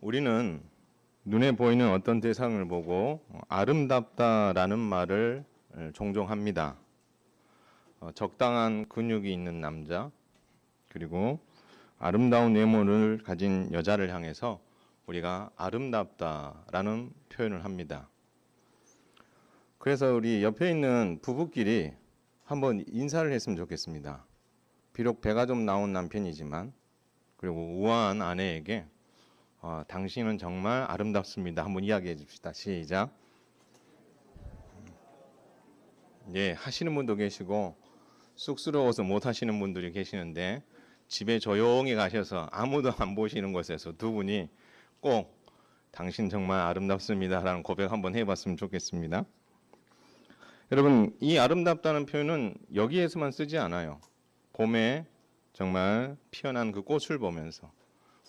우리는 눈에 보이는 어떤 대상을 보고 아름답다라는 말을 종종 합니다. 적당한 근육이 있는 남자, 그리고 아름다운 외모를 가진 여자를 향해서 우리가 아름답다라는 표현을 합니다. 그래서 우리 옆에 있는 부부끼리 한번 인사를 했으면 좋겠습니다. 비록 배가 좀 나온 남편이지만, 그리고 우아한 아내에게 당신은 정말 아름답습니다. 한번 이야기해 줍시다. 시작. 예, 하시는 분도 계시고 쑥스러워서 못 하시는 분들이 계시는데, 집에 조용히 가셔서 아무도 안 보시는 곳에서 두 분이 꼭 당신 정말 아름답습니다 라는 고백 한번 해봤으면 좋겠습니다. 여러분, 이 아름답다는 표현은 여기에서만 쓰지 않아요. 봄에 정말 피어난 그 꽃을 보면서,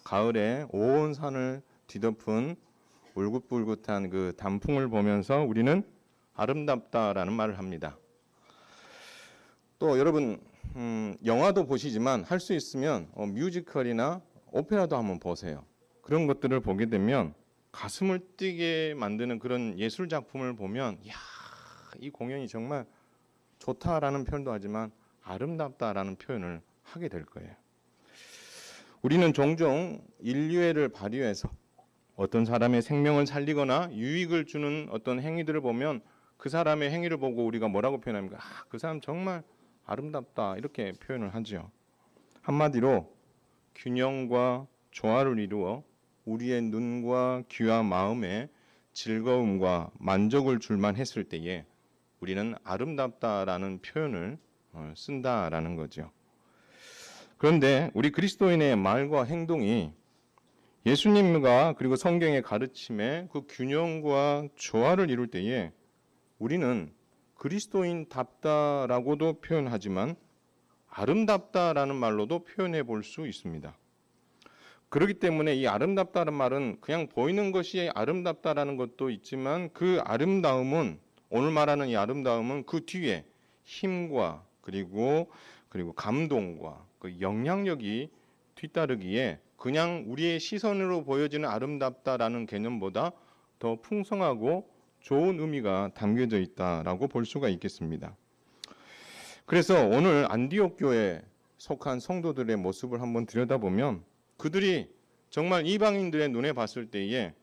가을에 온 산을 뒤덮은 울긋불긋한 그 단풍을 보면서 우리는 아름답다라는 말을 합니다. 또 여러분, 영화도 보시지만 할 수 있으면 뮤지컬이나 오페라도 한번 보세요. 그런 것들을 보게 되면 가슴을 뛰게 만드는 그런 예술 작품을 보면, 이야, 이 공연이 정말 좋다라는 표현도 하지만 아름답다라는 표현을 하게 될 거예요. 우리는 종종 인류애를 발휘해서 어떤 사람의 생명을 살리거나 유익을 주는 어떤 행위들을 보면 그 사람의 행위를 보고 우리가 뭐라고 표현합니까? 그 사람 정말 아름답다, 이렇게 표현을 하죠. 한마디로 균형과 조화를 이루어 우리의 눈과 귀와 마음에 즐거움과 만족을 줄만 했을 때에 우리는 아름답다라는 표현을 쓴다라는 거죠. 그런데 우리 그리스도인의 말과 행동이 예수님과 그리고 성경의 가르침에 그 균형과 조화를 이룰 때에 우리는 그리스도인답다라고도 표현하지만 아름답다라는 말로도 표현해 볼 수 있습니다. 그렇기 때문에 이 아름답다는 말은 그냥 보이는 것이 아름답다라는 것도 있지만, 그 아름다움은, 오늘 말하는 이 아름다움은 그 뒤에 힘과 그리고 감동과 그 영향력이 뒤따르기에 그냥 우리의 시선으로 보여지는 아름답다라는 개념보다 더 풍성하고 좋은 의미가 담겨져 있다라고 볼 수가 있겠습니다. 그래서 오늘 안디옥 교회에 속한 성도들의 모습을 한번 들여다보면 그들이 정말 이방인들의 눈에 봤을 때에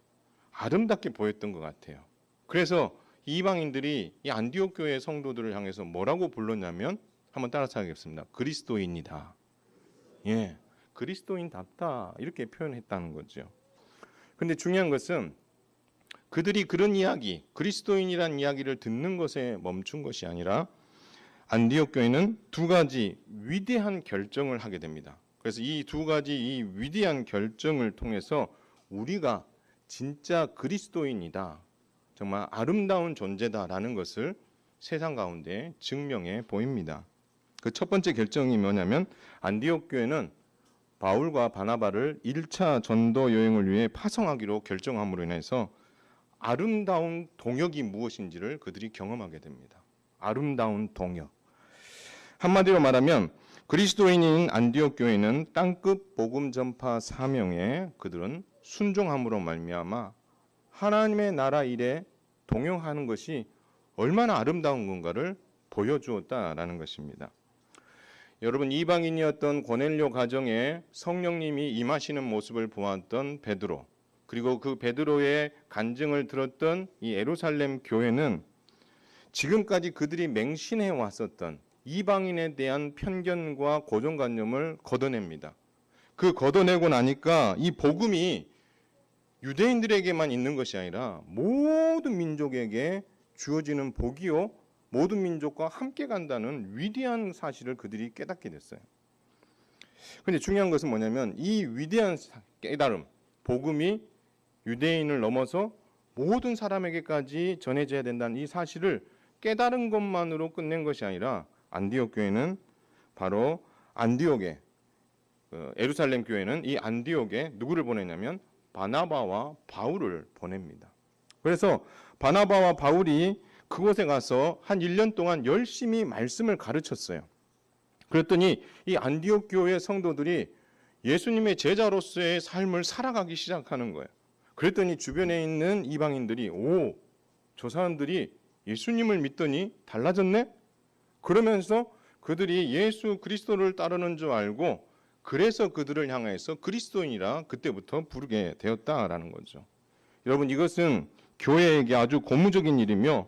아름답게 보였던 것 같아요. 그래서 이방인들이 이 안디옥 교회 성도들을 향해서 뭐라고 불렀냐면, 한번 따라서 하겠습니다. 그리스도인이다. 예, 그리스도인답다, 이렇게 표현했다는 거죠. 근데 중요한 것은 그들이 그런 이야기, 그리스도인이란 이야기를 듣는 것에 멈춘 것이 아니라 안디옥 교회는 두 가지 위대한 결정을 하게 됩니다. 그래서 이 두 가지 이 위대한 결정을 통해서 우리가 진짜 그리스도인이다, 정말 아름다운 존재다라는 것을 세상 가운데 증명해 보입니다. 그 첫 번째 결정이 뭐냐면, 안디옥 교회는 바울과 바나바를 1차 전도 여행을 위해 파송하기로 결정함으로 인해서 아름다운 동역이 무엇인지를 그들이 경험하게 됩니다. 아름다운 동역. 한마디로 말하면 그리스도인인 안디옥 교회는 땅끝 복음 전파 사명에 그들은 순종함으로 말미암아 하나님의 나라 일에 동역하는 것이 얼마나 아름다운 건가를 보여주었다라는 것입니다. 여러분, 이방인이었던 고넬료 가정에 성령님이 임하시는 모습을 보았던 베드로, 그리고 그 베드로의 간증을 들었던 이 예루살렘 교회는 지금까지 그들이 맹신해 왔었던 이방인에 대한 편견과 고정관념을 걷어냅니다. 그 걷어내고 나니까 이 복음이 유대인들에게만 있는 것이 아니라 모든 민족에게 주어지는 복이요, 모든 민족과 함께 간다는 위대한 사실을 그들이 깨닫게 됐어요. 그런데 중요한 것은 뭐냐면, 이 위대한 깨달음, 복음이 유대인을 넘어서 모든 사람에게까지 전해져야 된다는 이 사실을 깨달은 것만으로 끝낸 것이 아니라 안디옥 교회는 바로 안디옥에, 예루살렘 교회는 이 안디옥에 누구를 보내냐면 바나바와 바울을 보냅니다. 그래서 바나바와 바울이 그곳에 가서 한 1년 동안 열심히 말씀을 가르쳤어요. 그랬더니 이 안디옥 교회 성도들이 예수님의 제자로서의 삶을 살아가기 시작하는 거예요. 그랬더니 주변에 있는 이방인들이 오, 저 사람들이 예수님을 믿더니 달라졌네? 그러면서 그들이 예수 그리스도를 따르는 줄 알고 그래서 그들을 향해서 그리스도인이라 그때부터 부르게 되었다라는 거죠. 여러분, 이것은 교회에게 아주 고무적인 일이며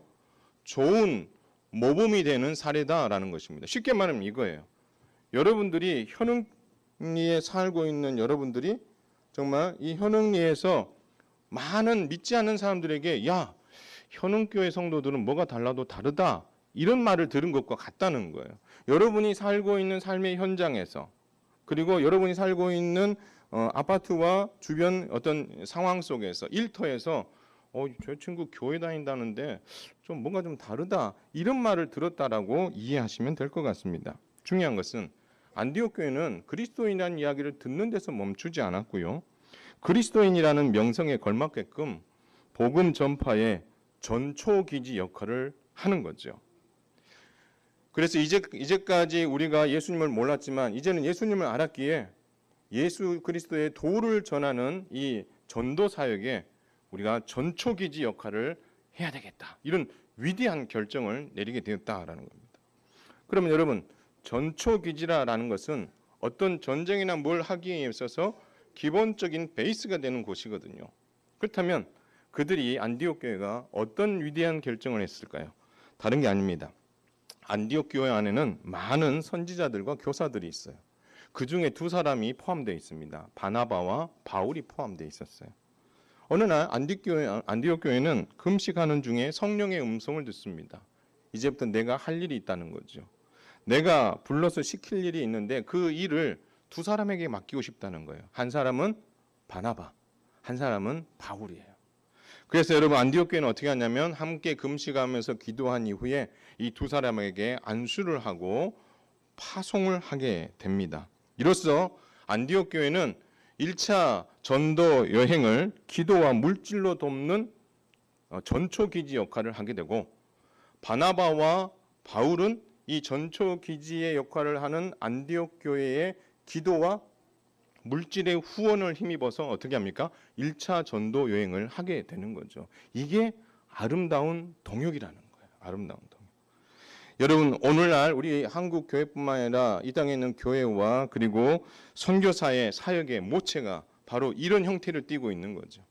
좋은 모범이 되는 사례다라는 것입니다. 쉽게 말하면 이거예요. 여러분들이 현흥리에 살고 있는 여러분들이 정말 이 현흥리에서 많은 믿지 않는 사람들에게 야, 현흥교회 성도들은 뭐가 달라도 다르다, 이런 말을 들은 것과 같다는 거예요. 여러분이 살고 있는 삶의 현장에서, 그리고 여러분이 살고 있는 아파트와 주변 어떤 상황 속에서, 일터에서 저 친구 교회 다닌다는데 좀 뭔가 좀 다르다, 이런 말을 들었다라고 이해하시면 될 것 같습니다. 중요한 것은 안디옥 교회는 그리스도인이라는 이야기를 듣는 데서 멈추지 않았고요. 그리스도인이라는 명성에 걸맞게끔 복음 전파의 전초기지 역할을 하는 거죠. 그래서 이제까지 우리가 예수님을 몰랐지만 이제는 예수님을 알았기에 예수 그리스도의 도를 전하는 이 전도 사역에 우리가 전초기지 역할을 해야 되겠다, 이런 위대한 결정을 내리게 되었다라는 겁니다. 그러면 여러분, 전초기지라는 것은 어떤 전쟁이나 뭘 하기에 있어서 기본적인 베이스가 되는 곳이거든요. 그렇다면 그들이 안디옥 교회가 어떤 위대한 결정을 했을까요? 다른 게 아닙니다. 안디옥 교회 안에는 많은 선지자들과 교사들이 있어요. 그 중에 두 사람이 포함되어 있습니다. 바나바와 바울이 포함되어 있었어요. 어느 날 안디옥 교회는 금식하는 중에 성령의 음성을 듣습니다. 이제부터 내가 할 일이 있다는 거죠. 내가 불러서 시킬 일이 있는데 그 일을 두 사람에게 맡기고 싶다는 거예요. 한 사람은 바나바, 한 사람은 바울이에요. 그래서 여러분, 안디옥 교회는 어떻게 하냐면 함께 금식하면서 기도한 이후에 이 두 사람에게 안수를 하고 파송을 하게 됩니다. 이로써 안디옥 교회는 1차 전도 여행을 기도와 물질로 돕는 전초기지 역할을 하게 되고, 바나바와 바울은 이 전초기지의 역할을 하는 안디옥 교회의 기도와 물질의 후원을 힘입어서 어떻게 합니까? 1차 전도 여행을 하게 되는 거죠. 이게 아름다운 동역이라는 거예요. 아름다운 동역. 여러분, 오늘날 우리 한국 교회뿐만 아니라 이 땅에 있는 교회와 그리고 선교사의 사역의 모체가 바로 이런 형태를 띠고 있는 거죠.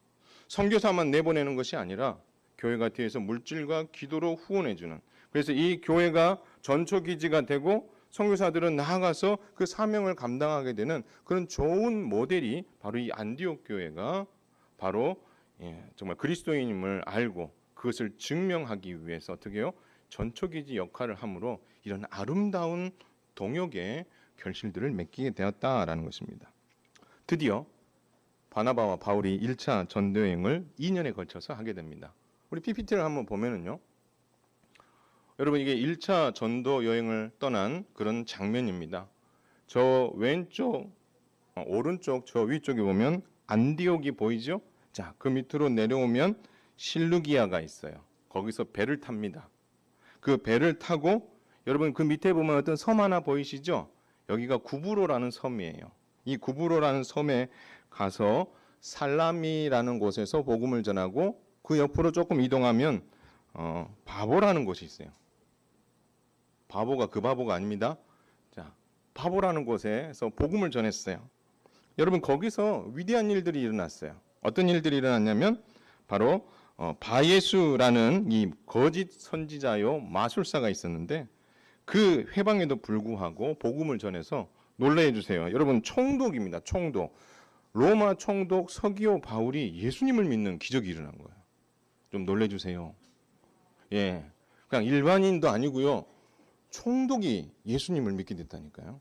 선교사만 내보내는 것이 아니라 교회가 뒤에서 물질과 기도로 후원해주는, 그래서 이 교회가 전초기지가 되고 선교사들은 나아가서 그 사명을 감당하게 되는 그런 좋은 모델이 바로 이 안디옥 교회가 바로 정말 그리스도인임을 알고 그것을 증명하기 위해서 어떻게 해요? 전초기지 역할을 함으로 이런 아름다운 동역의 결실들을 맺게 되었다라는 것입니다. 드디어 바나바와 바울이 1차 전도여행을 2년에 걸쳐서 하게 됩니다. 우리 PPT를 한번 보면은요, 여러분, 이게 1차 전도 여행을 떠난 그런 장면입니다. 저 왼쪽, 오른쪽, 저 위쪽에 보면 안디옥이 보이죠? 자, 그 밑으로 내려오면 실루기아가 있어요. 거기서 배를 탑니다. 그 배를 타고 여러분, 그 밑에 보면 어떤 섬 하나 보이시죠? 여기가 구브로라는 섬이에요. 이 구브로라는 섬에 가서 살라미라는 곳에서 복음을 전하고, 그 옆으로 조금 이동하면 바보라는 곳이 있어요. 바보가 그 바보가 아닙니다. 자, 바보라는 곳에서 복음을 전했어요. 여러분, 거기서 위대한 일들이 일어났어요. 어떤 일들이 일어났냐면 바로 바예수라는 이 거짓 선지자요 마술사가 있었는데, 그 회방에도 불구하고 복음을 전해서 놀라해 주세요. 여러분, 총독입니다. 총독. 로마 총독 서기오 바울이 예수님을 믿는 기적이 일어난 거예요. 좀 놀래 주세요. 예, 그냥 일반인도 아니고요. 총독이 예수님을 믿게 됐다니까요.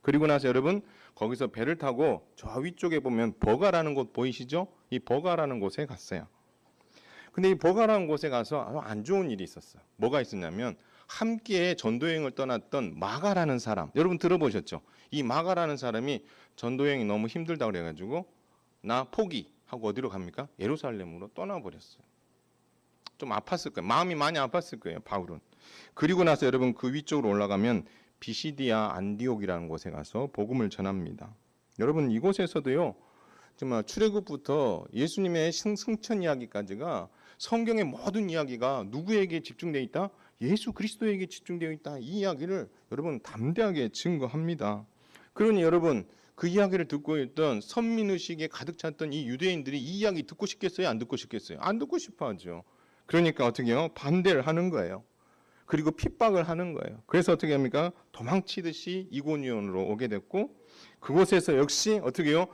그리고 나서 여러분, 거기서 배를 타고 저 위쪽에 보면 버가라는 곳 보이시죠? 이 버가라는 곳에 갔어요. 근데 이 버가라는 곳에 가서 아주 안 좋은 일이 있었어요. 뭐가 있었냐면 함께 전도여행을 떠났던 마가라는 사람, 여러분 들어보셨죠? 이 마가라는 사람이 전도여행이 너무 힘들다고 그래가지고 나 포기하고 어디로 갑니까? 예루살렘으로 떠나버렸어요. 좀 아팠을 거예요. 마음이 많이 아팠을 거예요, 바울은. 그리고 나서 여러분, 그 위쪽으로 올라가면 비시디아 안디옥이라는 곳에 가서 복음을 전합니다. 여러분 이곳에서도요. 정말 출애굽부터 예수님의 승천 이야기까지가 성경의 모든 이야기가 누구에게 집중되어 있다? 예수 그리스도에게 집중되어 있다. 이 이야기를 여러분 담대하게 증거합니다. 그러니 여러분 그 이야기를 듣고 있던 선민의식에 가득 찼던 이 유대인들이 이 이야기 듣고 싶겠어요? 안 듣고 싶겠어요? 안 듣고 싶어 하죠. 그러니까 어떻게 해요? 반대를 하는 거예요. 그리고 핍박을 하는 거예요. 그래서 어떻게 합니까? 도망치듯이 이고니온으로 오게 됐고 그곳에서 역시 어떻게 해요?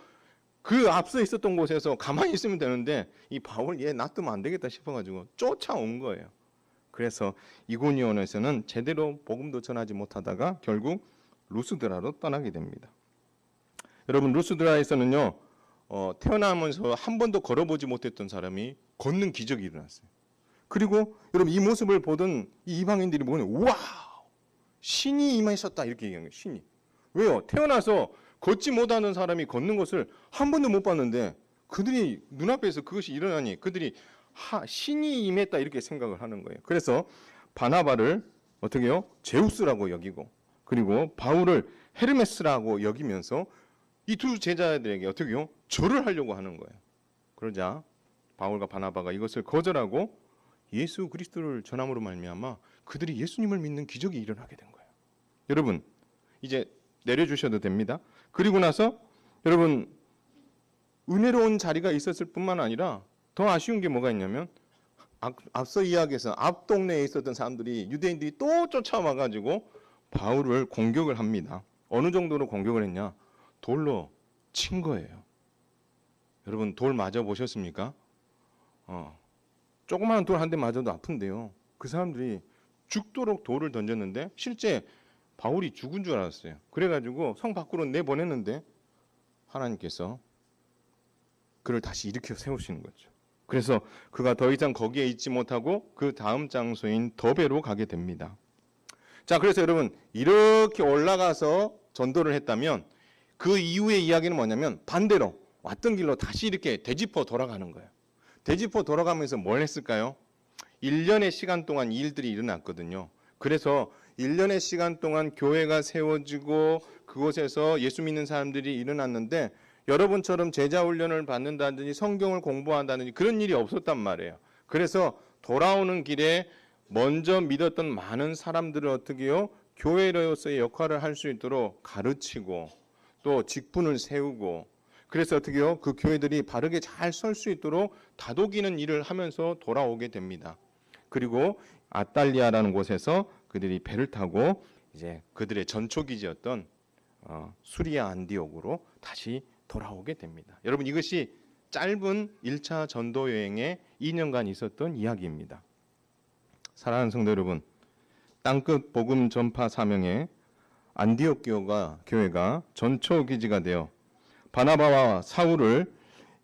그 앞서 있었던 곳에서 가만히 있으면 되는데 이 바울 얘 놔두면 안 되겠다 싶어가지고 쫓아온 거예요. 그래서 이고니온에서는 제대로 복음도 전하지 못하다가 결국 루스드라로 떠나게 됩니다. 여러분 루스드라에서는요 태어나면서 한 번도 걸어보지 못했던 사람이 걷는 기적이 일어났어요. 그리고 여러분 이 모습을 보던 이 이방인들이 보면 우와 신이 임하셨다 이렇게 얘기한 거예요. 신이. 왜요? 태어나서 걷지 못하는 사람이 걷는 것을 한 번도 못 봤는데 그들이 눈앞에서 그것이 일어나니 그들이 신이 임했다 이렇게 생각을 하는 거예요. 그래서 바나바를 어떻게 해요? 제우스라고 여기고 그리고 바울을 헤르메스라고 여기면서 이 두 제자들에게 어떻게 해요? 절을 하려고 하는 거예요. 그러자 바울과 바나바가 이것을 거절하고 예수 그리스도를 전함으로 말미암아 그들이 예수님을 믿는 기적이 일어나게 된 거예요. 여러분 이제 내려주셔도 됩니다. 그리고 나서 여러분 은혜로운 자리가 있었을 뿐만 아니라 더 아쉬운 게 뭐가 있냐면 앞서 이야기에서 앞 동네에 있었던 사람들이 유대인들이 또 쫓아와가지고 바울을 공격을 합니다. 어느 정도로 공격을 했냐? 돌로 친 거예요. 여러분 돌 맞아 보셨습니까? 조그마한 돌 한 대 맞아도 아픈데요. 그 사람들이 죽도록 돌을 던졌는데 실제 바울이 죽은 줄 알았어요. 그래가지고 성 밖으로 내보냈는데 하나님께서 그를 다시 일으켜 세우시는 거죠. 그래서 그가 더 이상 거기에 있지 못하고 그 다음 장소인 더베로 가게 됩니다. 자, 그래서 여러분 이렇게 올라가서 전도를 했다면 그 이후의 이야기는 뭐냐면 반대로 왔던 길로 다시 이렇게 되짚어 돌아가는 거예요. 되짚어 돌아가면서 뭘 했을까요? 1년의 시간 동안 이 일들이 일어났거든요. 그래서 1년의 시간 동안 교회가 세워지고 그곳에서 예수 믿는 사람들이 일어났는데 여러분처럼 제자 훈련을 받는다든지 성경을 공부한다든지 그런 일이 없었단 말이에요. 그래서 돌아오는 길에 먼저 믿었던 많은 사람들을 어떻게 해요? 교회로서의 역할을 할 수 있도록 가르치고 또 직분을 세우고 그래서 어떻게 해요? 그 교회들이 바르게 잘 설 수 있도록 다독이는 일을 하면서 돌아오게 됩니다. 그리고 아탈리아라는 곳에서 그들이 배를 타고 이제 그들의 전초기지였던 수리아 안디옥으로 다시 돌아오게 됩니다. 여러분 이것이 짧은 1차 전도 여행에 2년간 있었던 이야기입니다. 사랑하는 성도 여러분, 땅끝 복음 전파 사명의 안디옥 교회가 전초 기지가 되어 바나바와 사울을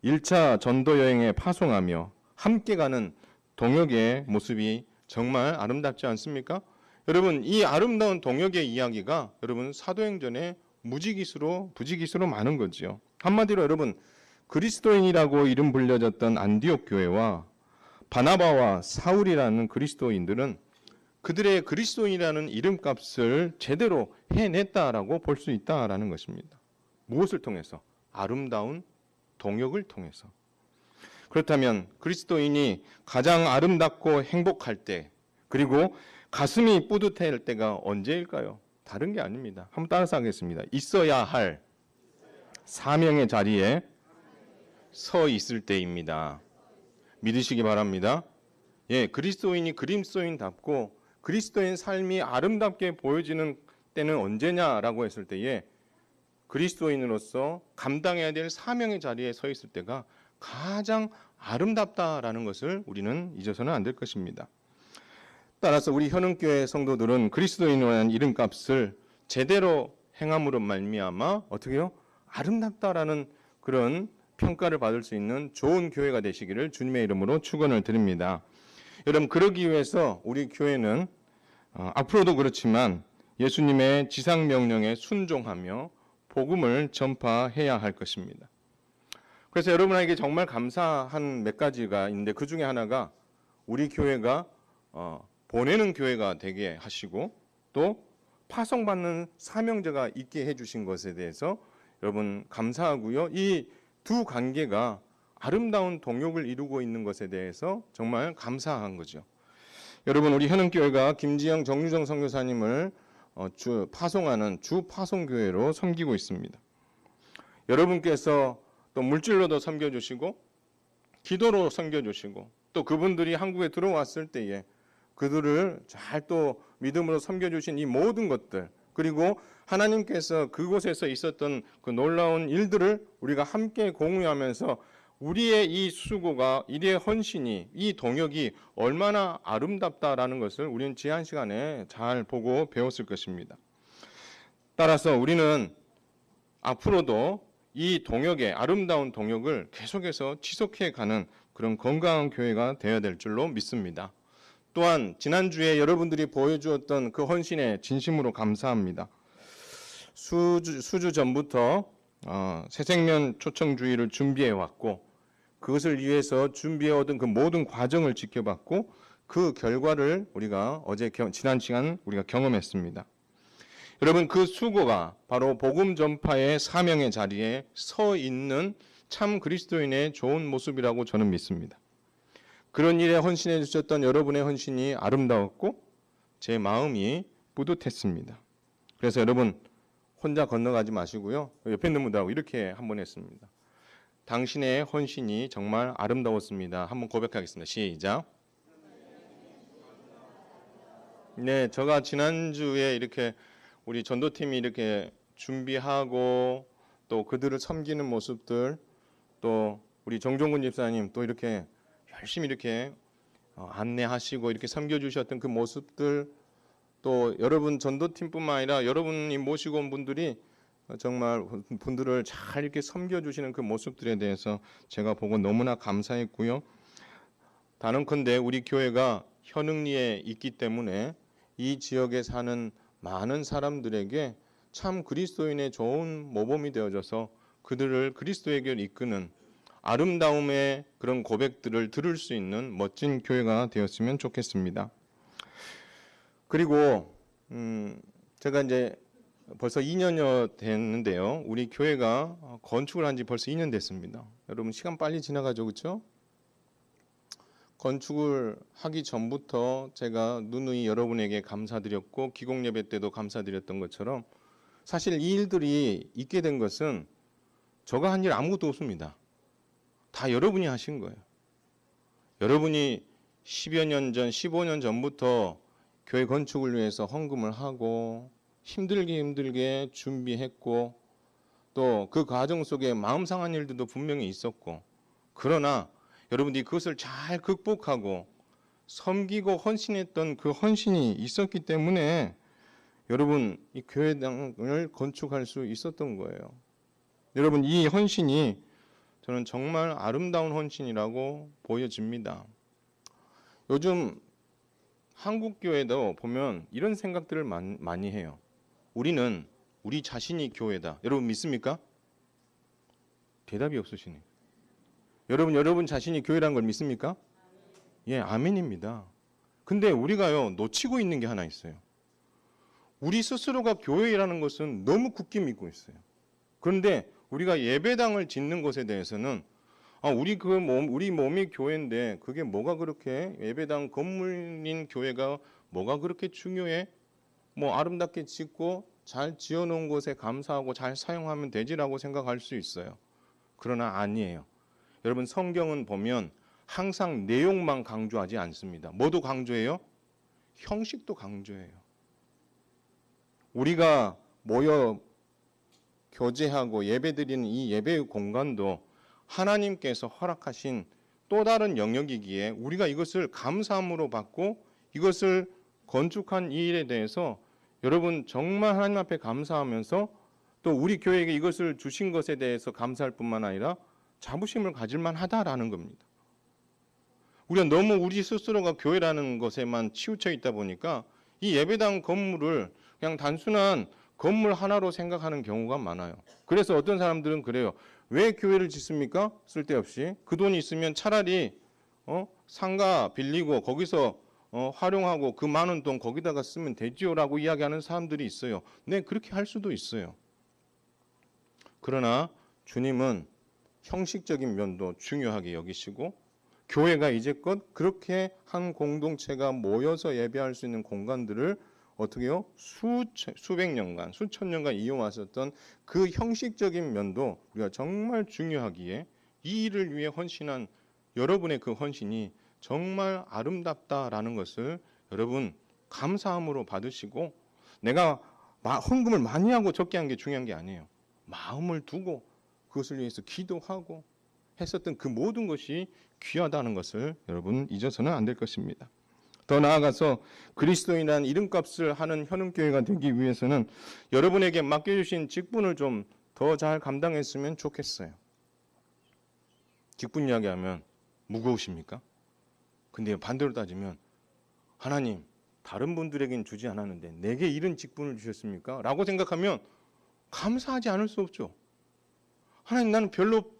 1차 전도 여행에 파송하며 함께 가는 동역의 모습이 정말 아름답지 않습니까? 여러분 이 아름다운 동역의 이야기가 여러분 사도행전에 부지기수로 많은 거지요. 한마디로 여러분 그리스도인이라고 이름 불려졌던 안디옥 교회와 바나바와 사울이라는 그리스도인들은 그들의 그리스도인이라는 이름값을 제대로 해냈다라고 볼 수 있다라는 것입니다. 무엇을 통해서? 아름다운 동역을 통해서. 그렇다면 그리스도인이 가장 아름답고 행복할 때 그리고 가슴이 뿌듯할 때가 언제일까요? 다른 게 아닙니다. 한번 따라서 하겠습니다. 있어야 할 사명의 자리에 서 있을 때입니다. 믿으시기 바랍니다. 예, 그리스도인이 그리스도인답고 그리스도인 삶이 아름답게 보여지는 때는 언제냐라고 했을 때에 그리스도인으로서 감당해야 될 사명의 자리에 서 있을 때가 가장 아름답다라는 것을 우리는 잊어서는 안 될 것입니다. 따라서 우리 현흥교회 성도들은 그리스도인이라는 이름값을 제대로 행함으로 말미암아 어떻게 해요? 아름답다라는 그런 평가를 받을 수 있는 좋은 교회가 되시기를 주님의 이름으로 축원을 드립니다. 여러분 그러기 위해서 우리 교회는 앞으로도 그렇지만 예수님의 지상명령에 순종하며 복음을 전파해야 할 것입니다. 그래서 여러분에게 정말 감사한 몇 가지가 있는데 그 중에 하나가 우리 교회가 보내는 교회가 되게 하시고 또 파송받는 사명자가 있게 해주신 것에 대해서 여러분 감사하고요. 이 두 관계가 아름다운 동역을 이루고 있는 것에 대해서 정말 감사한 거죠. 여러분 우리 현흥교회가 김지영 정유정 선교사님을 파송하는 주 파송교회로 섬기고 있습니다. 여러분께서 또 물질로도 섬겨주시고 기도로 섬겨주시고 또 그분들이 한국에 들어왔을 때에 그들을 잘 또 믿음으로 섬겨주신 이 모든 것들, 그리고 하나님께서 그곳에서 있었던 그 놀라운 일들을 우리가 함께 공유하면서 우리의 이 수고가, 우리의 헌신이, 이 동역이 얼마나 아름답다라는 것을 우리는 지난 시간에 잘 보고 배웠을 것입니다. 따라서 우리는 앞으로도 이 동역의 아름다운 동역을 계속해서 지속해가는 그런 건강한 교회가 되어야 될 줄로 믿습니다. 또한 지난주에 여러분들이 보여주었던 그 헌신에 진심으로 감사합니다. 수주 전부터 새생명 초청주의를 준비해왔고 그것을 위해서 준비해오던 그 모든 과정을 지켜봤고 그 결과를 우리가 지난 시간 우리가 경험했습니다. 여러분 그 수고가 바로 복음 전파의 사명의 자리에 서 있는 참 그리스도인의 좋은 모습이라고 저는 믿습니다. 그런 일에 헌신해 주셨던 여러분의 헌신이 아름다웠고 제 마음이 뿌듯했습니다. 그래서 여러분 혼자 건너가지 마시고요. 옆에 있는 분들하고 이렇게 한번 했습니다. 당신의 헌신이 정말 아름다웠습니다. 한번 고백하겠습니다. 시작. 네, 제가 지난주에 이렇게 우리 전도팀이 이렇게 준비하고 또 그들을 섬기는 모습들, 또 우리 정종근 집사님 또 이렇게 열심히 이렇게 안내하시고 이렇게 섬겨주셨던 그 모습들, 또 여러분 전도팀뿐만 아니라 여러분이 모시고 온 분들이 정말 분들을 잘 이렇게 섬겨주시는 그 모습들에 대해서 제가 보고 너무나 감사했고요. 단언컨대 우리 교회가 현흥리에 있기 때문에 이 지역에 사는 많은 사람들에게 참 그리스도인의 좋은 모범이 되어져서 그들을 그리스도에게 이끄는 아름다움의 그런 고백들을 들을 수 있는 멋진 교회가 되었으면 좋겠습니다. 그리고 제가 이제 벌써 2년여 됐는데요. 우리 교회가 건축을 한 지 벌써 2년 됐습니다. 여러분 시간 빨리 지나가죠, 그렇죠? 건축을 하기 전부터 제가 누누이 여러분에게 감사드렸고 기공 예배 때도 감사드렸던 것처럼 사실 이 일들이 있게 된 것은 저가 한 일 아무것도 없습니다. 다 여러분이 하신 거예요. 여러분이 10여 년 전, 15년 전부터 교회 건축을 위해서 헌금을 하고 힘들게 준비했고 또 그 과정 속에 마음 상한 일들도 분명히 있었고, 그러나 여러분들이 그것을 잘 극복하고 섬기고 헌신했던 그 헌신이 있었기 때문에 여러분 이 교회당을 건축할 수 있었던 거예요. 여러분 이 헌신이 저는 정말 아름다운 헌신이라고 보여집니다. 요즘 한국 교회도 보면 이런 생각들을 많이 해요. 우리는 우리 자신이 교회다. 여러분 믿습니까? 대답이 없으시네요. 여러분 자신이 교회라는 걸 믿습니까? 예, 아멘입니다. 근데 우리가요 놓치고 있는 게 하나 있어요. 우리 스스로가 교회라는 것은 너무 굳게 믿고 있어요. 그런데 우리가 예배당을 짓는 것에 대해서는 우리 몸이 교회인데 그게 뭐가 그렇게 예배당 건물인 교회가 뭐가 그렇게 중요해? 뭐 아름답게 짓고 잘 지어놓은 곳에 감사하고 잘 사용하면 되지라고 생각할 수 있어요. 그러나 아니에요. 여러분 성경은 보면 항상 내용만 강조하지 않습니다. 뭐도 강조해요? 형식도 강조해요. 우리가 모여 교제하고 예배드리는 이 예배의 공간도 하나님께서 허락하신 또 다른 영역이기에 우리가 이것을 감사함으로 받고 이것을 건축한 이 일에 대해서 여러분 정말 하나님 앞에 감사하면서 또 우리 교회에게 이것을 주신 것에 대해서 감사할 뿐만 아니라 자부심을 가질만 하다라는 겁니다. 우리가 너무 우리 스스로가 교회라는 것에만 치우쳐 있다 보니까 이 예배당 건물을 그냥 단순한 건물 하나로 생각하는 경우가 많아요. 그래서 어떤 사람들은 그래요. 왜 교회를 짓습니까? 쓸데없이. 그 돈이 있으면 차라리 상가 빌리고 거기서 활용하고 그 많은 돈 거기다가 쓰면 되지요라고 이야기하는 사람들이 있어요. 네, 그렇게 할 수도 있어요. 그러나 주님은 형식적인 면도 중요하게 여기시고 교회가 이제껏 그렇게 한 공동체가 모여서 예배할 수 있는 공간들을 어떻게요? 수백 년간, 수천 년간 이어왔었던 그 형식적인 면도 우리가 정말 중요하기에 이 일을 위해 헌신한 여러분의 그 헌신이 정말 아름답다라는 것을 여러분 감사함으로 받으시고, 내가 헌금을 많이 하고 적게 한 게 중요한 게 아니에요. 마음을 두고 그것을 위해서 기도하고 했었던 그 모든 것이 귀하다는 것을 여러분 잊어서는 안 될 것입니다. 더 나아가서 그리스도인이라는 이름값을 하는 현음교회가 되기 위해서는 여러분에게 맡겨주신 직분을 좀 더 잘 감당했으면 좋겠어요. 직분 이야기하면 무거우십니까? 근데 반대로 따지면 하나님 다른 분들에겐 주지 않았는데 내게 이런 직분을 주셨습니까? 라고 생각하면 감사하지 않을 수 없죠. 하나님 나는 별로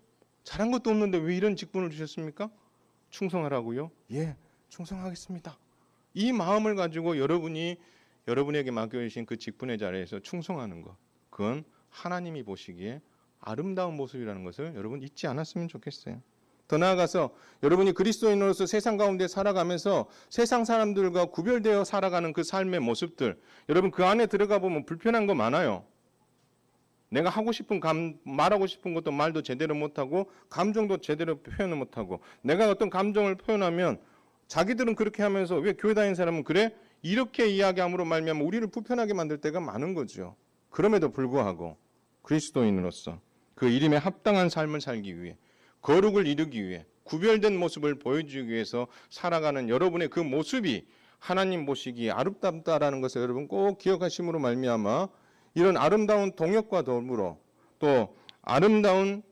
잘한 것도 없는데 왜 이런 직분을 주셨습니까? 충성하라고요? 예, 충성하겠습니다. 이 마음을 가지고 여러분에게 맡겨주신 그 직분의 자리에서 충성하는 것, 그건 하나님이 보시기에 아름다운 모습이라는 것을 여러분 잊지 않았으면 좋겠어요. 더 나아가서 여러분이 그리스도인으로서 세상 가운데 살아가면서 세상 사람들과 구별되어 살아가는 그 삶의 모습들, 여러분 그 안에 들어가 보면 불편한 거 많아요. 내가 하고 싶은 말하고 싶은 것도 말도 제대로 못하고 감정도 제대로 표현을 못하고, 내가 어떤 감정을 표현하면 자기들은 그렇게 하면서 왜 교회 다니는 사람은 그래? 이렇게 이야기함으로 말미암아 우리를 불편하게 만들 때가 많은 거죠. 그럼에도 불구하고 그리스도인으로서 그 이름에 합당한 삶을 살기 위해, 거룩을 이루기 위해, 구별된 모습을 보여주기 위해서 살아가는 여러분의 그 모습이 하나님 보시기에 아름답다라는 것을 여러분 꼭 기억하심으로 말미암아 이런 아름다운 동역과 더불어 또 아름다운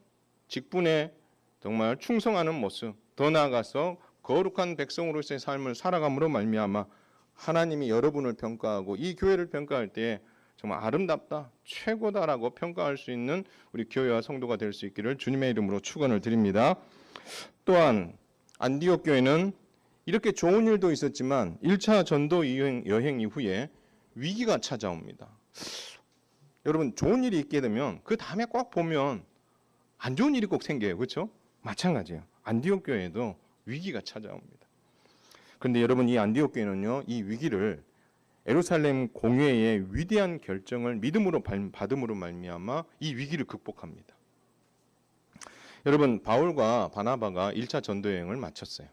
직분에 정말 충성하는 모습, 더 나아가서 거룩한 백성으로서의 삶을 살아감으로 말미암아 하나님이 여러분을 평가하고 이 교회를 평가할 때 정말 아름답다, 최고다라고 평가할 수 있는 우리 교회와 성도가 될 수 있기를 주님의 이름으로 축원을 드립니다. 또한 안디옥 교회는 이렇게 좋은 일도 있었지만 1차 전도 여행 이후에 위기가 찾아옵니다. 여러분 좋은 일이 있게 되면 그 다음에 꼭 보면 안 좋은 일이 꼭 생겨요. 그렇죠? 마찬가지예요. 안디옥 교회에도 위기가 찾아옵니다. 그런데 여러분 이 안디옥 교회는요, 이 위기를 예루살렘 공회의 위대한 결정을 믿음으로 받음으로 말미암아 이 위기를 극복합니다. 여러분 바울과 바나바가 1차 전도 여행을 마쳤어요.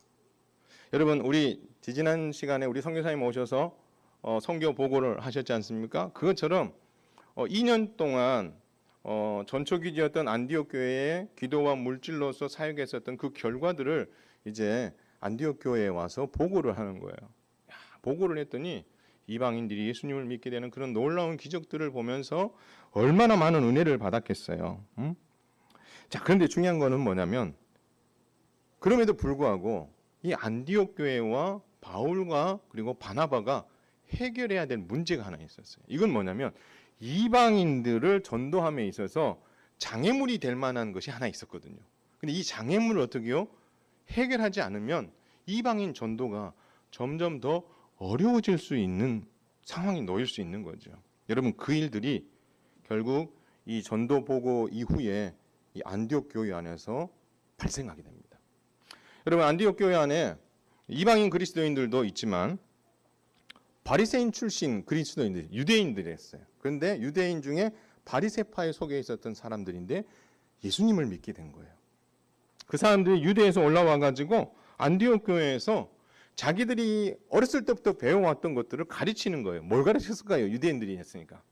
여러분 우리 지지난 시간에 우리 선교사님 오셔서 선교 보고를 하셨지 않습니까? 그것처럼 2년 동안 전초기지였던 안디옥 교회의 기도와 물질로서 사역했었던 그 결과들을 이제 안디옥 교회에 와서 보고를 하는 거예요. 보고를 했더니 이방인들이 예수님을 믿게 되는 그런 놀라운 기적들을 보면서 얼마나 많은 은혜를 받았겠어요. 자, 그런데 중요한 거는 뭐냐면 그럼에도 불구하고 이 안디옥 교회와 바울과 그리고 바나바가 해결해야 될 문제가 하나 있었어요. 이건 뭐냐면 이방인들을 전도함에 있어서 장애물이 될 만한 것이 하나 있었거든요. 근데 이 장애물을 어떻게요? 해결하지 않으면 이방인 전도가 점점 더 어려워질 수 있는 상황에 놓일 수 있는 거죠. 여러분 그 일들이 결국 이 전도 보고 이후에 이 안디옥 교회 안에서 발생하게 됩니다. 여러분 안디옥 교회 안에 이방인 그리스도인들도 있지만 바리새인 출신 그리스도인들, 유대인들이었어요. 그런데 유대인 중에 바리새파에 속해 있었던 사람들인데 예수님을 믿게 된 거예요. 그 사람들이 유대에서 올라와 가지고 안디옥 교회에서 자기들이 어렸을 때부터 배워왔던 것들을 가르치는 거예요. 뭘 가르쳤을까요? 유대인들이 했으니까.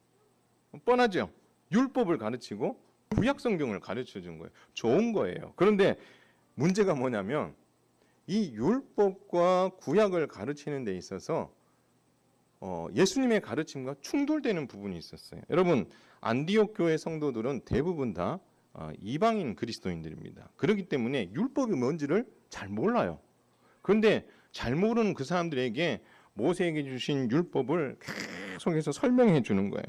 뻔하죠. 율법을 가르치고 구약 성경을 가르쳐 준 거예요. 좋은 거예요. 그런데 문제가 뭐냐면 이 율법과 구약을 가르치는 데 있어서 예수님의 가르침과 충돌되는 부분이 있었어요. 여러분 안디옥 교회 성도들은 대부분 다 이방인 그리스도인들입니다. 그렇기 때문에 율법이 뭔지를 잘 몰라요. 그런데 잘 모르는 그 사람들에게 모세에게 주신 율법을 계속해서 설명해 주는 거예요.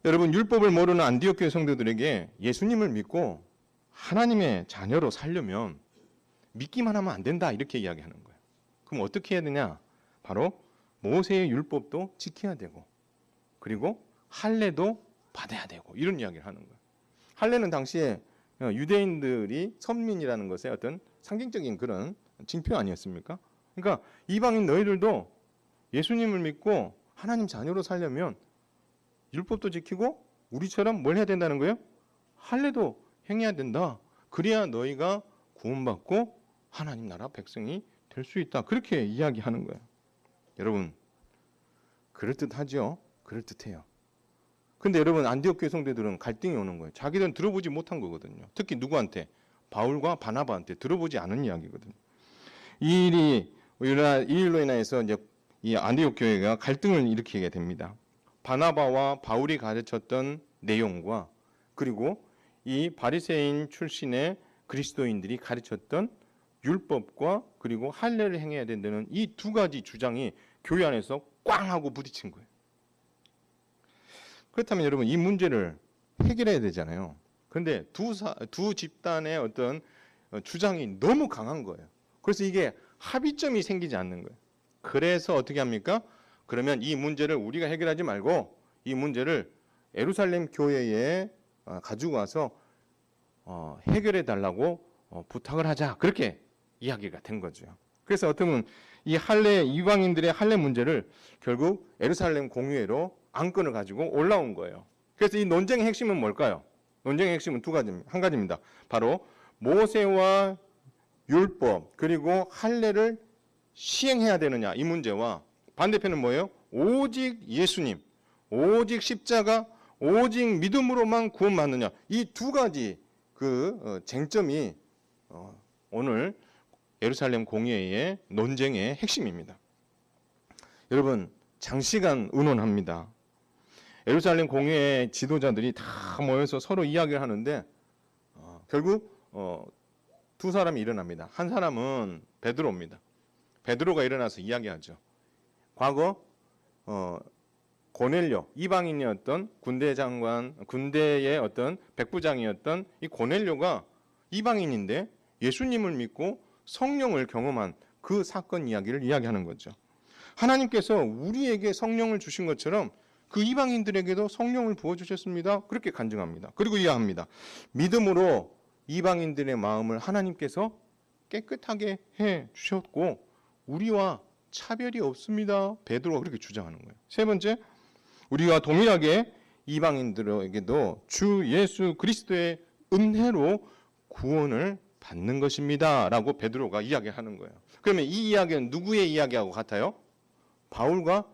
여러분 율법을 모르는 안디옥 교회 성도들에게 예수님을 믿고 하나님의 자녀로 살려면 믿기만 하면 안 된다 이렇게 이야기하는 거예요. 그럼 어떻게 해야 되냐? 바로 모세의 율법도 지켜야 되고 그리고 할례도 받아야 되고 이런 이야기를 하는 거예요. 할례는 당시에 유대인들이 선민이라는 것의 어떤 상징적인 그런 징표 아니었습니까? 그러니까 이방인 너희들도 예수님을 믿고 하나님 자녀로 살려면 율법도 지키고 우리처럼 뭘 해야 된다는 거예요? 할례도 행해야 된다. 그래야 너희가 구원받고 하나님 나라 백성이 될 수 있다. 그렇게 이야기하는 거예요. 여러분, 그럴듯하죠? 그럴듯해요. 근데 여러분, 안디옥 교회 성도들은 갈등이 오는 거예요. 자기들은 들어보지 못한 거거든요. 특히 누구한테? 바울과 바나바한테 들어보지 않은 이야기거든요. 이 일로 인해서 이제 이 안디옥 교회가 갈등을 일으키게 됩니다. 바나바와 바울이 가르쳤던 내용과 그리고 이 바리새인 출신의 그리스도인들이 가르쳤던 율법과 그리고 할례를 행해야 된다는 이 두 가지 주장이 교회 안에서 꽝 하고 부딪힌 거예요. 그렇다면 여러분 이 문제를 해결해야 되잖아요. 그런데 두 집단의 어떤 주장이 너무 강한 거예요. 그래서 이게 합의점이 생기지 않는 거예요. 그래서 어떻게 합니까? 그러면 이 문제를 우리가 해결하지 말고 이 문제를 예루살렘 교회에 가지고 와서 해결해 달라고 부탁을 하자. 그렇게 이야기가 된 거죠. 그래서 어쩌면 이 이방인들의 할례 문제를 결국 예루살렘 공의회로 안건을 가지고 올라온 거예요. 그래서 이 논쟁의 핵심은 뭘까요? 논쟁의 핵심은 한 가지입니다. 바로 모세와 율법 그리고 할례를 시행해야 되느냐 이 문제와 반대편은 뭐예요? 오직 예수님, 오직 십자가, 오직 믿음으로만 구원받느냐 이 두 가지 그 쟁점이 오늘 예루살렘 공의회의 논쟁의 핵심입니다. 여러분 장시간 의논합니다. 예루살렘 공의회 지도자들이 다 모여서 서로 이야기를 하는데 결국 두 사람이 일어납니다. 한 사람은 베드로입니다. 베드로가 일어나서 이야기하죠. 과거 고넬료 이방인이었던 군대의 어떤 백부장이었던 이 고넬료가 이방인인데 예수님을 믿고 성령을 경험한 그 사건 이야기를 이야기하는 거죠. 하나님께서 우리에게 성령을 주신 것처럼 그 이방인들에게도 성령을 부어주셨습니다. 그렇게 간증합니다. 그리고 이해합니다. 믿음으로 이방인들의 마음을 하나님께서 깨끗하게 해주셨고 우리와 차별이 없습니다. 베드로가 그렇게 주장하는 거예요. 세 번째, 우리가 동일하게 이방인들에게도 주 예수 그리스도의 은혜로 구원을 받는 것입니다. 라고 베드로가 이야기하는 거예요. 그러면 이 이야기는 누구의 이야기하고 같아요? 바울과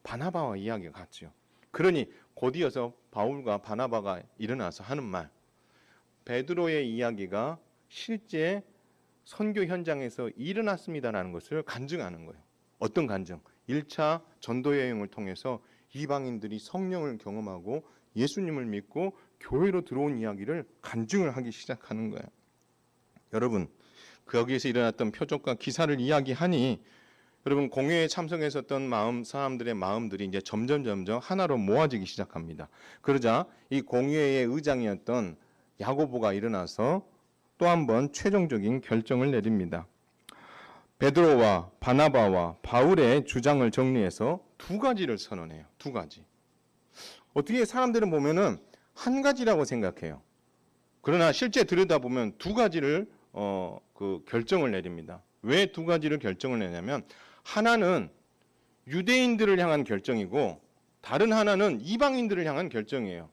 바나바와 이야기가 같죠. 그러니 곧이어서 바울과 바나바가 일어나서 하는 말, 베드로의 이야기가 실제 선교 현장에서 일어났습니다라는 것을 간증하는 거예요. 어떤 간증? 1차 전도 여행을 통해서 이방인들이 성령을 경험하고 예수님을 믿고 교회로 들어온 이야기를 간증을 하기 시작하는 거예요. 여러분, 거기에서 일어났던 표적과 기사를 이야기하니 여러분 공회에 참석했었던 사람들의 마음들이 이제 점점 하나로 모아지기 시작합니다. 그러자 이 공회의 의장이었던 야고보가 일어나서 또 한 번 최종적인 결정을 내립니다. 베드로와 바나바와 바울의 주장을 정리해서 두 가지를 선언해요. 두 가지. 어떻게 사람들은 보면은 한 가지라고 생각해요. 그러나 실제 들여다보면 두 가지를 결정을 내립니다. 왜 두 가지를 결정을 내냐면 하나는 유대인들을 향한 결정이고 다른 하나는 이방인들을 향한 결정이에요.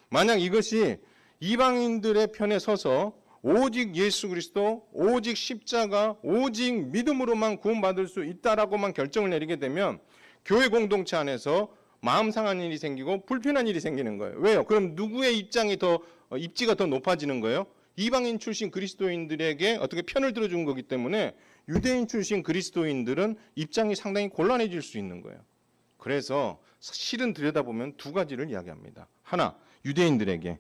만약 이것이 이방인들의 편에 서서 오직 예수 그리스도, 오직 십자가, 오직 믿음으로만 구원받을 수 있다라고만 결정을 내리게 되면 교회 공동체 안에서 마음 상한 일이 생기고 불편한 일이 생기는 거예요. 왜요? 그럼 누구의 입지가 더 높아지는 거예요? 이방인 출신 그리스도인들에게 어떻게 편을 들어준 거기 때문에 유대인 출신 그리스도인들은 입장이 상당히 곤란해질 수 있는 거예요. 그래서 실은 들여다보면 두 가지를 이야기합니다. 하나, 유대인들에게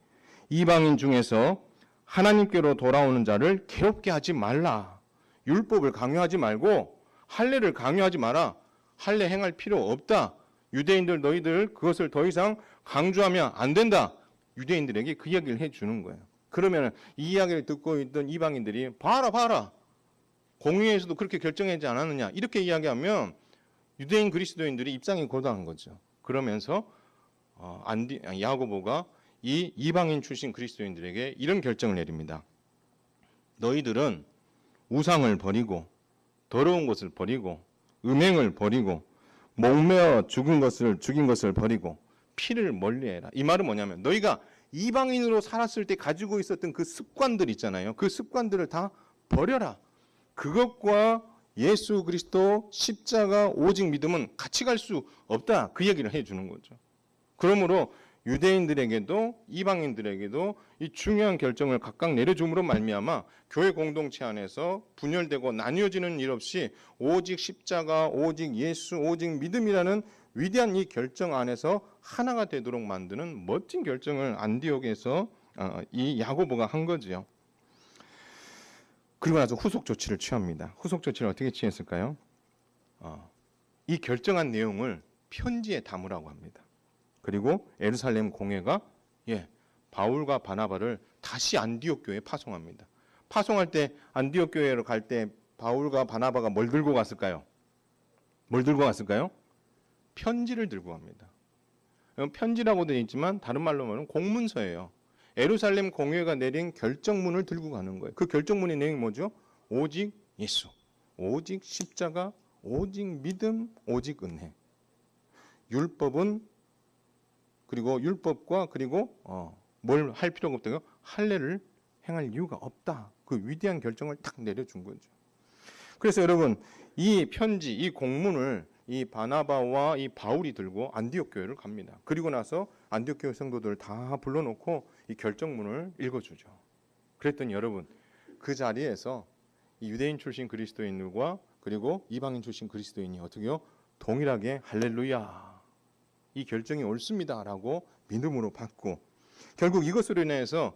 이방인 중에서 하나님께로 돌아오는 자를 괴롭게 하지 말라. 율법을 강요하지 말고 할례를 강요하지 마라. 할례 행할 필요 없다. 유대인들 너희들 그것을 더 이상 강조하면 안 된다. 유대인들에게 그 이야기를 해주는 거예요. 그러면 이 이야기를 듣고 있던 이방인들이 봐라. 공의회에서도 그렇게 결정하지 않았느냐. 이렇게 이야기하면 유대인 그리스도인들이 입장이 고단한 거죠. 그러면서 야고보가 이 이방인 출신 그리스도인들에게 이런 결정을 내립니다. 너희들은 우상을 버리고 더러운 것을 버리고 음행을 버리고 목매어 죽인 것을 버리고 피를 멀리해라. 이 말은 뭐냐면 너희가 이방인으로 살았을 때 가지고 있었던 그 습관들 있잖아요. 그 습관들을 다 버려라. 그것과 예수 그리스도 십자가 오직 믿음은 같이 갈 수 없다. 그 얘기를 해주는 거죠. 그러므로 유대인들에게도 이방인들에게도 이 중요한 결정을 각각 내려줌으로 말미암아 교회 공동체 안에서 분열되고 나뉘어지는 일 없이 오직 십자가, 오직 예수, 오직 믿음이라는 위대한 이 결정 안에서 하나가 되도록 만드는 멋진 결정을 안디옥에서 이 야고보가 한 거지요. 그리고 나서 후속 조치를 취합니다. 후속 조치를 어떻게 취했을까요? 이 결정한 내용을 편지에 담으라고 합니다. 그리고 예루살렘 공회가 바울과 바나바를 다시 안디옥 교회에 파송합니다. 파송할 때 안디옥 교회로 갈 때 바울과 바나바가 뭘 들고 갔을까요? 뭘 들고 갔을까요? 편지를 들고 갑니다. 편지라고 되어 있지만 다른 말로 말하면 공문서예요. 예루살렘 공회가 내린 결정문을 들고 가는 거예요. 그 결정문의 내용이 뭐죠? 오직 예수, 오직 십자가, 오직 믿음, 오직 은혜. 율법은 그리고 율법과 그리고 뭘 할 필요가 없다고요? 할례를 행할 이유가 없다. 그 위대한 결정을 딱 내려준 거죠. 그래서 여러분 이 편지, 이 공문을 이 바나바와 이 바울이 들고 안디옥 교회를 갑니다. 그리고 나서 안디옥 교회 성도들을 다 불러놓고 이 결정문을 읽어주죠. 그랬더니 여러분 그 자리에서 이 유대인 출신 그리스도인들과 그리고 이방인 출신 그리스도인이 어떻게요? 동일하게 할렐루야 이 결정이 옳습니다라고 믿음으로 받고 결국 이것으로 인해서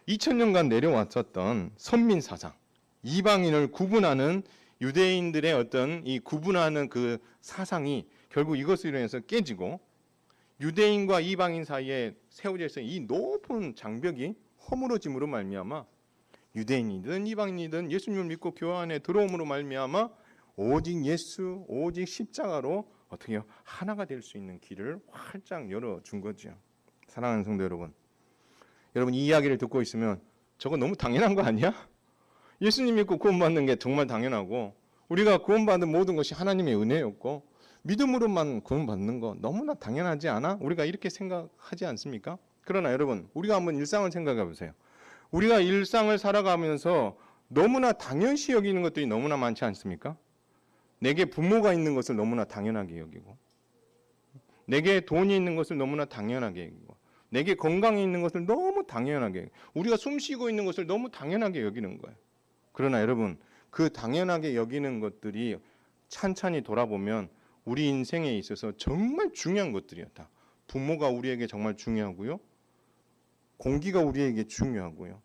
2000년간 내려왔었던 선민 사상, 이방인을 구분하는 유대인들의 어떤 이 구분하는 그 사상이 결국 이것으로 인해서 깨지고 유대인과 이방인 사이에 세워져 있는 이 높은 장벽이 허물어짐으로 말미암아 유대인이든 이방인이든 예수님을 믿고 교회 안에 들어옴으로 말미암아 오직 예수, 오직 십자가로 어떻게요? 하나가 될 수 있는 길을 활짝 열어준 거죠. 사랑하는 성도 여러분, 여러분 이 이야기를 듣고 있으면 저거 너무 당연한 거 아니야? 예수님 믿고 구원받는 게 정말 당연하고 우리가 구원받은 모든 것이 하나님의 은혜였고 믿음으로만 구원받는 거 너무나 당연하지 않아? 우리가 이렇게 생각하지 않습니까? 그러나 여러분 우리가 한번 일상을 생각해 보세요. 우리가 일상을 살아가면서 너무나 당연시 여기는 것들이 너무나 많지 않습니까? 내게 부모가 있는 것을 너무나 당연하게 여기고 내게 돈이 있는 것을 너무나 당연하게 여기고 내게 건강이 있는 것을 너무 당연하게 우리가 숨쉬고 있는 것을 너무 당연하게 여기는 거예요. 그러나 여러분 그 당연하게 여기는 것들이 찬찬히 돌아보면 우리 인생에 있어서 정말 중요한 것들이었다. 부모가 우리에게 정말 중요하고요. 공기가 우리에게 중요하고요.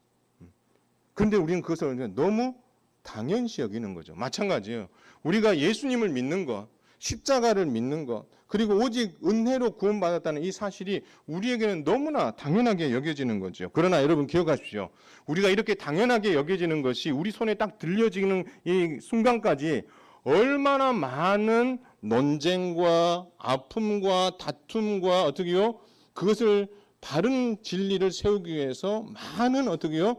그런데 우리는 그것을 너무 당연시 여기는 거죠. 마찬가지예요. 우리가 예수님을 믿는 것, 십자가를 믿는 것, 그리고 오직 은혜로 구원받았다는 이 사실이 우리에게는 너무나 당연하게 여겨지는 거죠. 그러나 여러분 기억하십시오. 우리가 이렇게 당연하게 여겨지는 것이 우리 손에 딱 들려지는 이 순간까지 얼마나 많은 논쟁과 아픔과 다툼과 어떻게요? 그것을 바른 진리를 세우기 위해서 많은 어떻게요?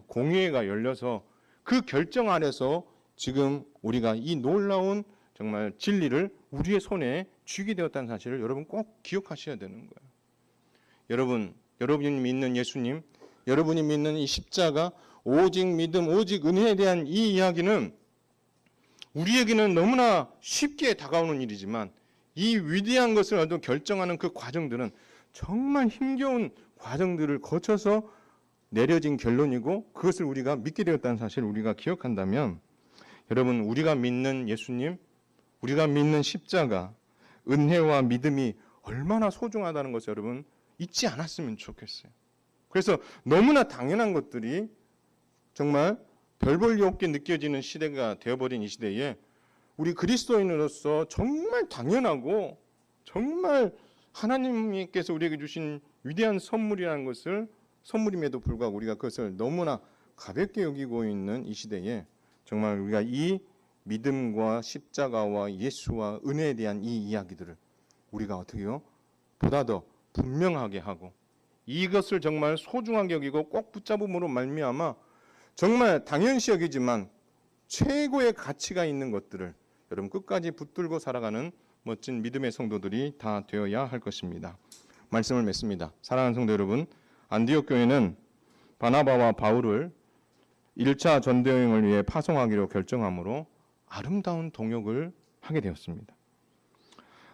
공회가 열려서 그 결정 아래서 지금 우리가 이 놀라운 정말 진리를 우리의 손에 쥐게 되었다는 사실을 여러분 꼭 기억하셔야 되는 거예요. 여러분이 믿는 예수님, 여러분이 믿는 이 십자가, 오직 믿음, 오직 은혜에 대한 이 이야기는 우리에게는 너무나 쉽게 다가오는 일이지만 이 위대한 것을 어떤 결정하는 그 과정들은 정말 힘겨운 과정들을 거쳐서 내려진 결론이고 그것을 우리가 믿게 되었다는 사실을 우리가 기억한다면 여러분 우리가 믿는 예수님, 우리가 믿는 십자가, 은혜와 믿음이 얼마나 소중하다는 것을 여러분 잊지 않았으면 좋겠어요. 그래서 너무나 당연한 것들이 정말 별 볼 일 없게 느껴지는 시대가 되어버린 이 시대에 우리 그리스도인으로서 정말 당연하고 정말 하나님께서 우리에게 주신 위대한 선물이라는 것을 선물임에도 불구하고 우리가 그것을 너무나 가볍게 여기고 있는 이 시대에 정말 우리가 이 믿음과 십자가와 예수와 은혜에 대한 이 이야기들을 우리가 어떻게 해요? 보다 더 분명하게 하고 이것을 정말 소중하게 여기고 꼭 붙잡음으로 말미암아 정말 당연시 여기지만 최고의 가치가 있는 것들을 여러분 끝까지 붙들고 살아가는 멋진 믿음의 성도들이 다 되어야 할 것입니다. 말씀을 맺습니다. 사랑하는 성도 여러분, 안디옥 교회는 바나바와 바울을 1차 전도여행을 위해 파송하기로 결정하므로 아름다운 동역을 하게 되었습니다.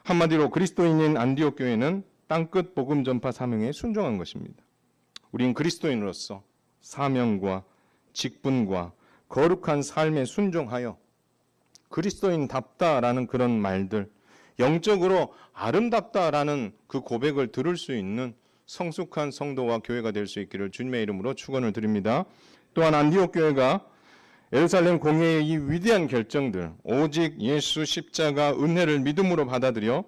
한마디로 그리스도인인 안디옥 교회는 땅끝 복음 전파 사명에 순종한 것입니다. 우린 그리스도인으로서 사명과 직분과 거룩한 삶에 순종하여 그리스도인답다라는 그런 말들, 영적으로 아름답다라는 그 고백을 들을 수 있는 성숙한 성도와 교회가 될 수 있기를 주님의 이름으로 축원을 드립니다. 또한 안디옥 교회가 예루살렘 공회의 이 위대한 결정들, 오직 예수 십자가 은혜를 믿음으로 받아들여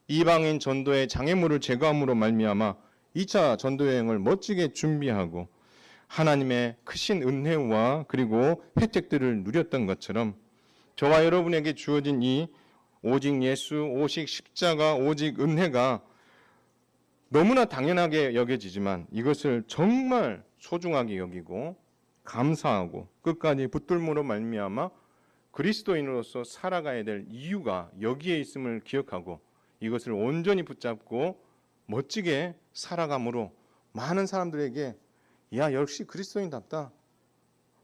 이방인 전도의 장애물을 제거함으로 말미암아 2차 전도 여행을 멋지게 준비하고 하나님의 크신 은혜와 그리고 혜택들을 누렸던 것처럼 저와 여러분에게 주어진 이 오직 예수, 오직 십자가, 오직 은혜가 너무나 당연하게 여겨지지만 이것을 정말 소중하게 여기고 감사하고 끝까지 붙들므로 말미암아 그리스도인으로서 살아가야 될 이유가 여기에 있음을 기억하고 이것을 온전히 붙잡고 멋지게 살아감으로 많은 사람들에게 야 역시 그리스도인답다.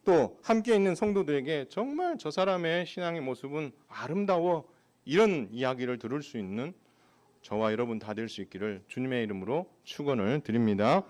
또 함께 있는 성도들에게 정말 저 사람의 신앙의 모습은 아름다워 이런 이야기를 들을 수 있는 저와 여러분 다 될 수 있기를 주님의 이름으로 축원을 드립니다.